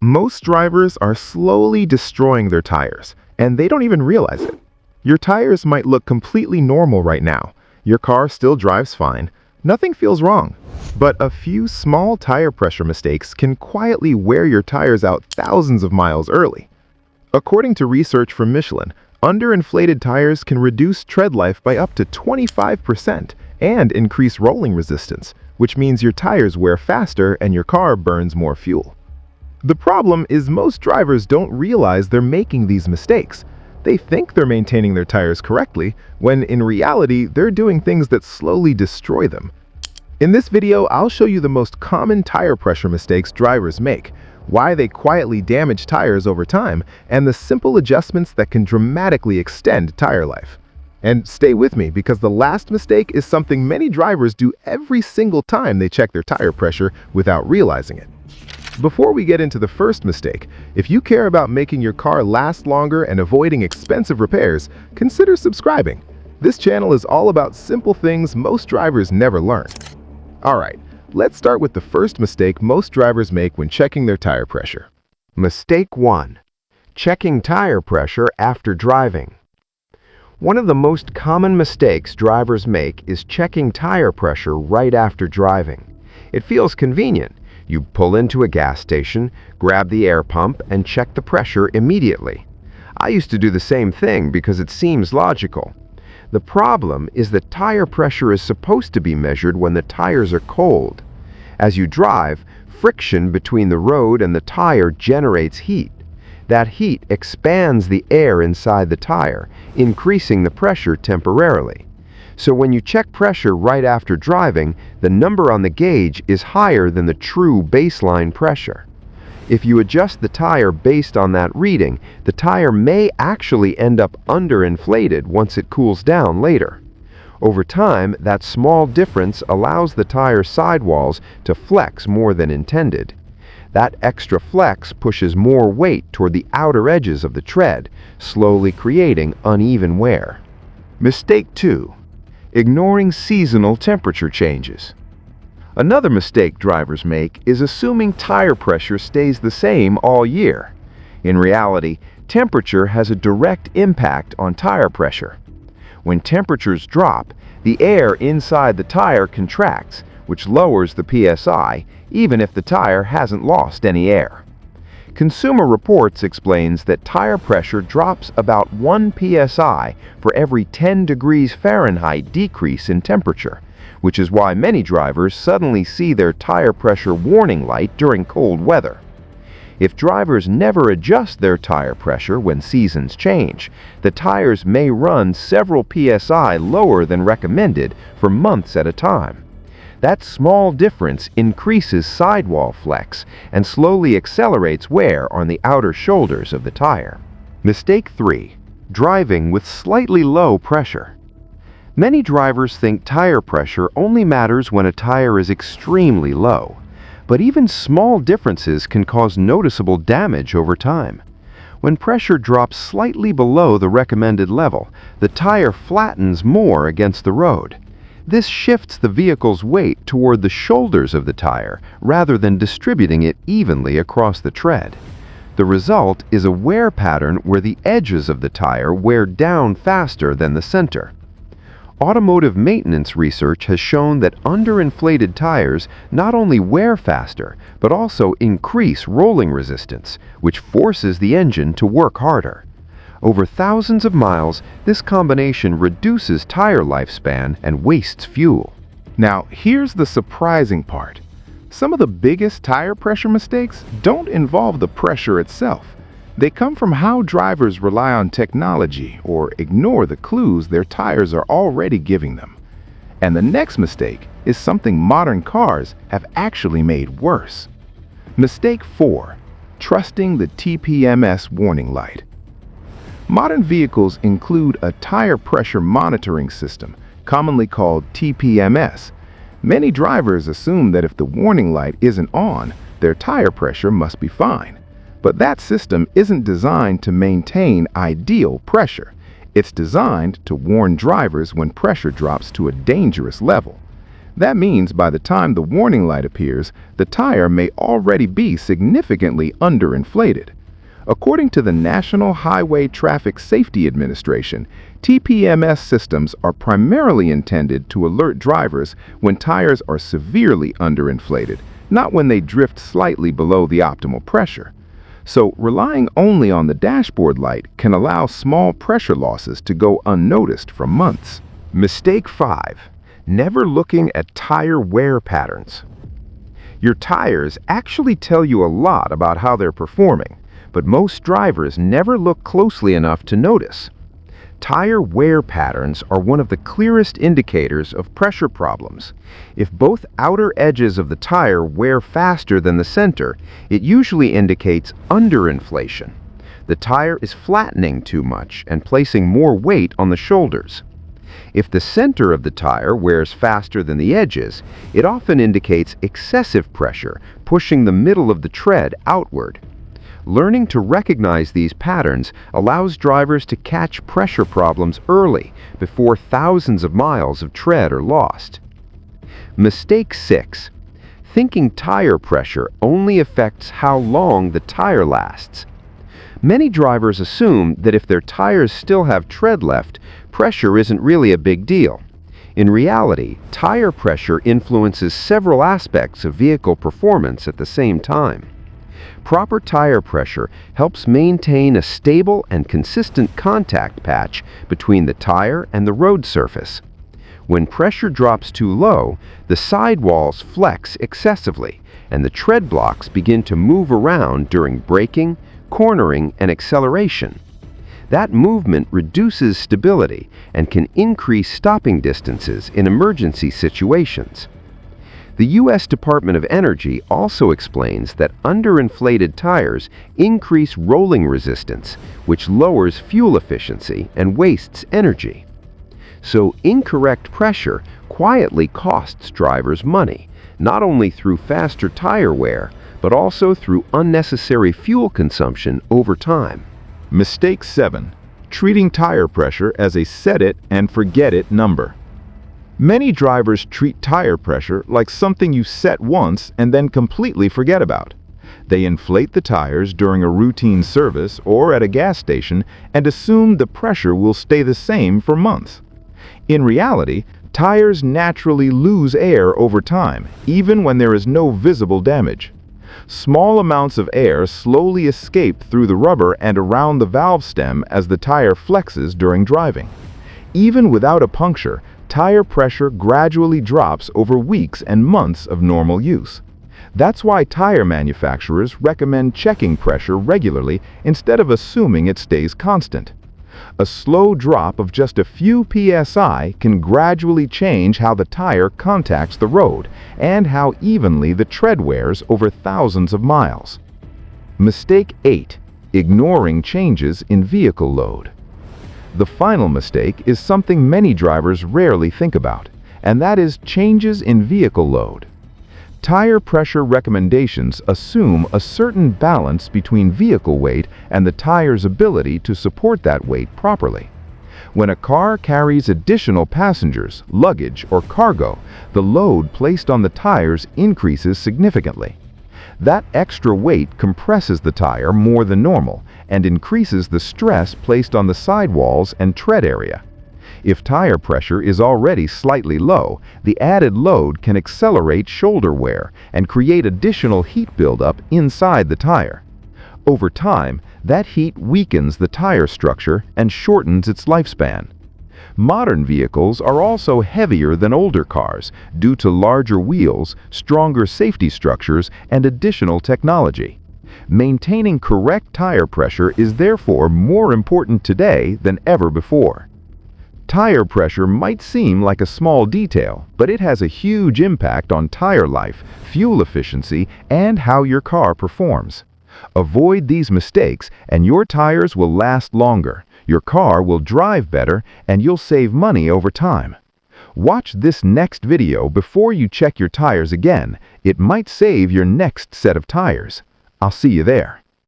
Most drivers are slowly destroying their tires, and they don't even realize it. Your tires might look completely normal right now. Your car still drives fine. Nothing feels wrong. But a few small tire pressure mistakes can quietly wear your tires out thousands of miles early. According to research from Michelin, underinflated tires can reduce tread life by up to 25% and increase rolling resistance, which means your tires wear faster and your car burns more fuel. The problem is most drivers don't realize they're making these mistakes. They think they're maintaining their tires correctly, when in reality, they're doing things that slowly destroy them. In this video, I'll show you the most common tire pressure mistakes drivers make, why they quietly damage tires over time, and the simple adjustments that can dramatically extend tire life. And stay with me, because the last mistake is something many drivers do every single time they check their tire pressure without realizing it. Before we get into the first mistake, if you care about making your car last longer and avoiding expensive repairs, consider subscribing. This channel is all about simple things most drivers never learn. Alright, let's start with the first mistake most drivers make when checking their tire pressure. Mistake 1. Checking tire pressure after driving. One of the most common mistakes drivers make is checking tire pressure right after driving. It feels convenient. You pull into a gas station, grab the air pump, and check the pressure immediately. I used to do the same thing because it seems logical. The problem is that tire pressure is supposed to be measured when the tires are cold. As you drive, friction between the road and the tire generates heat. That heat expands the air inside the tire, increasing the pressure temporarily. So when you check pressure right after driving, the number on the gauge is higher than the true baseline pressure. If you adjust the tire based on that reading, the tire may actually end up underinflated once it cools down later. Over time, that small difference allows the tire sidewalls to flex more than intended. That extra flex pushes more weight toward the outer edges of the tread, slowly creating uneven wear. Mistake 2. Ignoring seasonal temperature changes. Another mistake drivers make is assuming tire pressure stays the same all year. In reality, temperature has a direct impact on tire pressure. When temperatures drop, the air inside the tire contracts, which lowers the PSI, even if the tire hasn't lost any air. Consumer Reports explains that tire pressure drops about 1 psi for every 10 degrees Fahrenheit decrease in temperature, which is why many drivers suddenly see their tire pressure warning light during cold weather. If drivers never adjust their tire pressure when seasons change, the tires may run several psi lower than recommended for months at a time. That small difference increases sidewall flex and slowly accelerates wear on the outer shoulders of the tire. Mistake 3. Driving with slightly low pressure. Many drivers think tire pressure only matters when a tire is extremely low, but even small differences can cause noticeable damage over time. When pressure drops slightly below the recommended level, the tire flattens more against the road. This shifts the vehicle's weight toward the shoulders of the tire rather than distributing it evenly across the tread. The result is a wear pattern where the edges of the tire wear down faster than the center. Automotive maintenance research has shown that underinflated tires not only wear faster, but also increase rolling resistance, which forces the engine to work harder. Over thousands of miles, this combination reduces tire lifespan and wastes fuel. Now, here's the surprising part. Some of the biggest tire pressure mistakes don't involve the pressure itself. They come from how drivers rely on technology or ignore the clues their tires are already giving them. And the next mistake is something modern cars have actually made worse. Mistake 4. Trusting the TPMS warning light. Modern vehicles include a tire pressure monitoring system, commonly called TPMS. Many drivers assume that if the warning light isn't on, their tire pressure must be fine. But that system isn't designed to maintain ideal pressure. It's designed to warn drivers when pressure drops to a dangerous level. That means by the time the warning light appears, the tire may already be significantly underinflated. According to the National Highway Traffic Safety Administration, TPMS systems are primarily intended to alert drivers when tires are severely underinflated, not when they drift slightly below the optimal pressure. So, relying only on the dashboard light can allow small pressure losses to go unnoticed for months. Mistake 5. Never looking at tire wear patterns. Your tires actually tell you a lot about how they're performing, but most drivers never look closely enough to notice. Tire wear patterns are one of the clearest indicators of pressure problems. If both outer edges of the tire wear faster than the center, it usually indicates underinflation. The tire is flattening too much and placing more weight on the shoulders. If the center of the tire wears faster than the edges, it often indicates excessive pressure, pushing the middle of the tread outward. Learning to recognize these patterns allows drivers to catch pressure problems early, before thousands of miles of tread are lost. Mistake 6. Thinking tire pressure only affects how long the tire lasts. Many drivers assume that if their tires still have tread left, pressure isn't really a big deal. In reality, tire pressure influences several aspects of vehicle performance at the same time. Proper tire pressure helps maintain a stable and consistent contact patch between the tire and the road surface. When pressure drops too low, the sidewalls flex excessively, and the tread blocks begin to move around during braking, cornering, and acceleration. That movement reduces stability and can increase stopping distances in emergency situations. The U.S. Department of Energy also explains that underinflated tires increase rolling resistance, which lowers fuel efficiency and wastes energy. So incorrect pressure quietly costs drivers money, not only through faster tire wear, but also through unnecessary fuel consumption over time. Mistake 7. Treating tire pressure as a set-it-and-forget-it number. Many drivers treat tire pressure like something you set once and then completely forget about. They inflate the tires during a routine service or at a gas station and assume the pressure will stay the same for months. In reality, tires naturally lose air over time, even when there is no visible damage. Small amounts of air slowly escape through the rubber and around the valve stem as the tire flexes during driving. Even without a puncture, tire pressure gradually drops over weeks and months of normal use. That's why tire manufacturers recommend checking pressure regularly instead of assuming it stays constant. A slow drop of just a few psi can gradually change how the tire contacts the road and how evenly the tread wears over thousands of miles. Mistake 8. Ignoring changes in vehicle load. The final mistake is something many drivers rarely think about, and that is changes in vehicle load. Tire pressure recommendations assume a certain balance between vehicle weight and the tire's ability to support that weight properly. When a car carries additional passengers, luggage, or cargo, the load placed on the tires increases significantly. That extra weight compresses the tire more than normal and increases the stress placed on the sidewalls and tread area. If tire pressure is already slightly low, the added load can accelerate shoulder wear and create additional heat buildup inside the tire. Over time, that heat weakens the tire structure and shortens its lifespan. Modern vehicles are also heavier than older cars due to larger wheels, stronger safety structures, and additional technology. Maintaining correct tire pressure is therefore more important today than ever before. Tire pressure might seem like a small detail, but it has a huge impact on tire life, fuel efficiency, and how your car performs. Avoid these mistakes and your tires will last longer, your car will drive better, and you'll save money over time. Watch this next video before you check your tires again. It might save your next set of tires. I'll see you there.